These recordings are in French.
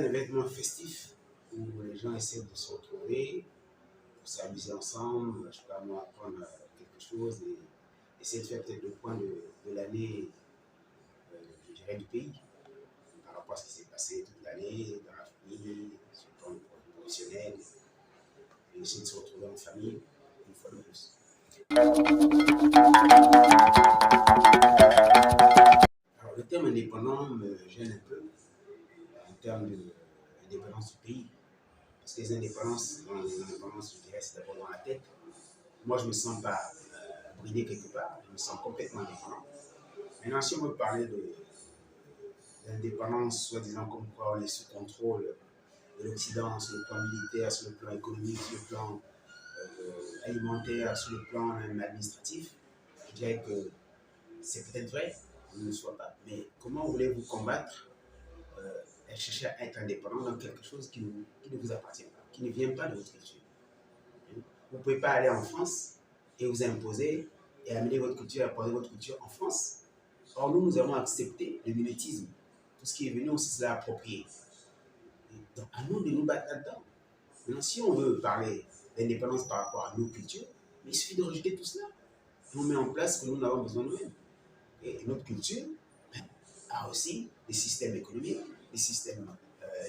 un événement festif où les gens essaient de se retrouver, pour s'amuser ensemble, je sais pas moi, apprendre quelque chose et essayer de faire peut-être le point de l'année, je dirais, du pays, par rapport à ce qui s'est passé toute l'année, dans la famille, sur le plan professionnel, et essayer de se retrouver en famille, une fois de plus. Alors, le terme indépendant me gêne un peu en termes d'indépendance du pays. Parce que les indépendances, je dirais, c'est d'abord dans la tête. Moi, je ne me sens pas bridé quelque part, je me sens complètement indépendant. Maintenant, si on veut parler d'indépendance, soi-disant comme quoi on est sous contrôle de l'Occident sur le plan militaire, sur le plan économique, sur le plan alimentaire, sur le plan même administratif, je dirais que c'est peut-être vrai, on ne le soit pas. Mais comment voulez-vous combattre et chercher à être indépendant dans quelque chose qui ne vous appartient pas, qui ne vient pas de votre culture? Vous ne pouvez pas aller en France et vous imposer et amener votre culture, apporter votre culture en France. Or, nous avons accepté le mimétisme. Tout ce qui est venu, on s'est approprié. Donc, à nous de nous battre là-dedans. Maintenant, si on veut parler d'indépendance par rapport à nos cultures, il suffit de rejeter tout cela. Et on met en place ce que nous avons besoin de nous-mêmes. Et notre culture a aussi des systèmes économiques, des systèmes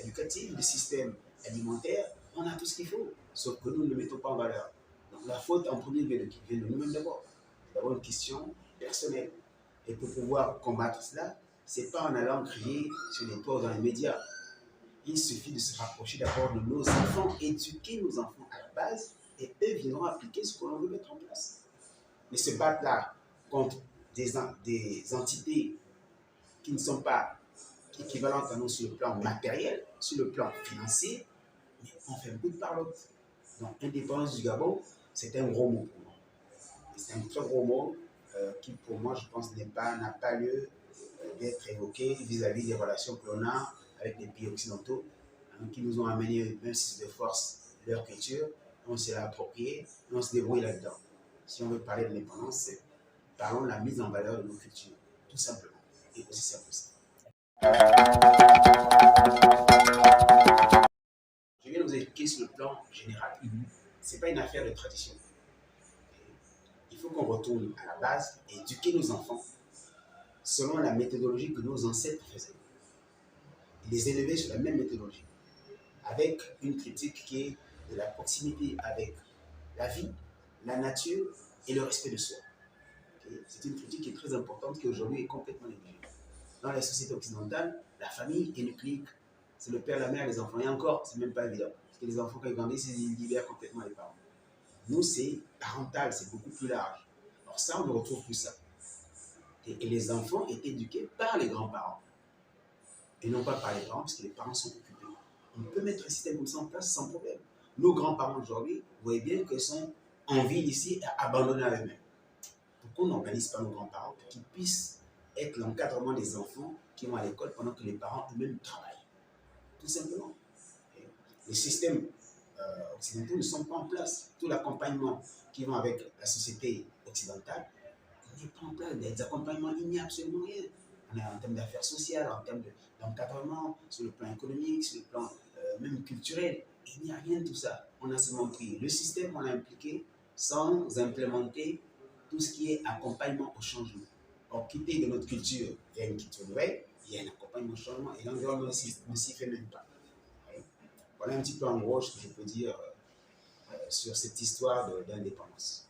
éducatifs, des systèmes alimentaires. On a tout ce qu'il faut, sauf que nous ne le mettons pas en valeur. Donc la faute en premier vient de nous-mêmes d'abord. C'est d'abord une question personnelle. Et pour pouvoir combattre cela, ce n'est pas en allant crier sur les toits dans les médias. Il suffit de se rapprocher d'abord de nos enfants, éduquer nos enfants à la base, et eux viendront appliquer ce que l'on veut mettre en place. Mais se battre là contre des entités qui ne sont pas équivalentes à nous sur le plan matériel, sur le plan financier, mais on fait beaucoup de parlotte. Donc, indépendance du Gabon, c'est un gros mot pour moi. C'est un très gros mot qui, pour moi, je pense, n'a pas lieu d'être évoqué vis-à-vis des relations que l'on a avec les pays occidentaux qui nous ont amené, même si c'est de force, leur culture. On s'est approprié et on se débrouille là-dedans. Si on veut parler de l'indépendance, parlons de la mise en valeur de nos cultures, tout simplement. Et aussi simple que ça. Je viens de vous expliquer sur le plan général. Ce n'est pas une affaire de tradition. Il faut qu'on retourne à la base et éduquer nos enfants selon la méthodologie que nos ancêtres faisaient. Les élever sur la même méthodologie, avec une critique qui est de la proximité avec la vie, la nature et le respect de soi. C'est une critique qui est très importante, qui aujourd'hui est complètement négligée. Dans la société occidentale, la famille est nucléique. C'est le père, la mère, les enfants. Et encore, c'est même pas évident. Parce que les enfants, quand ils grandissent, ils libèrent complètement les parents. Nous, c'est parental, c'est beaucoup plus large. Alors ça, on ne retrouve plus ça. Et les enfants étaient éduqués par les grands-parents. Et non pas par les parents, parce que les parents sont occupés. On peut mettre un système comme ça en place sans problème. Nos grands-parents aujourd'hui, vous voyez bien qu'ils sont en ville ici, abandonnés à eux-mêmes. Pourquoi on n'organise pas nos grands-parents pour qu'ils puissent être l'encadrement des enfants qui vont à l'école pendant que les parents eux-mêmes travaillent? Tout simplement. Et les systèmes occidentaux ne sont pas en place. Tout l'accompagnement qui va avec la société occidentale n'est pas en place. Des accompagnements, il n'y a absolument rien. On a en termes d'affaires sociales, en termes d'encadrement, sur le plan économique, sur le plan même culturel. Il n'y a rien de tout ça. On a seulement pris le système, on l'a impliqué sans implémenter tout ce qui est accompagnement au changement. Or, quitter de notre culture vers une culture nouvelle, il y a un accompagnement au changement et l'environnement ne s'y fait même pas. Voilà un petit peu en gros ce que je peux dire sur cette histoire d'indépendance.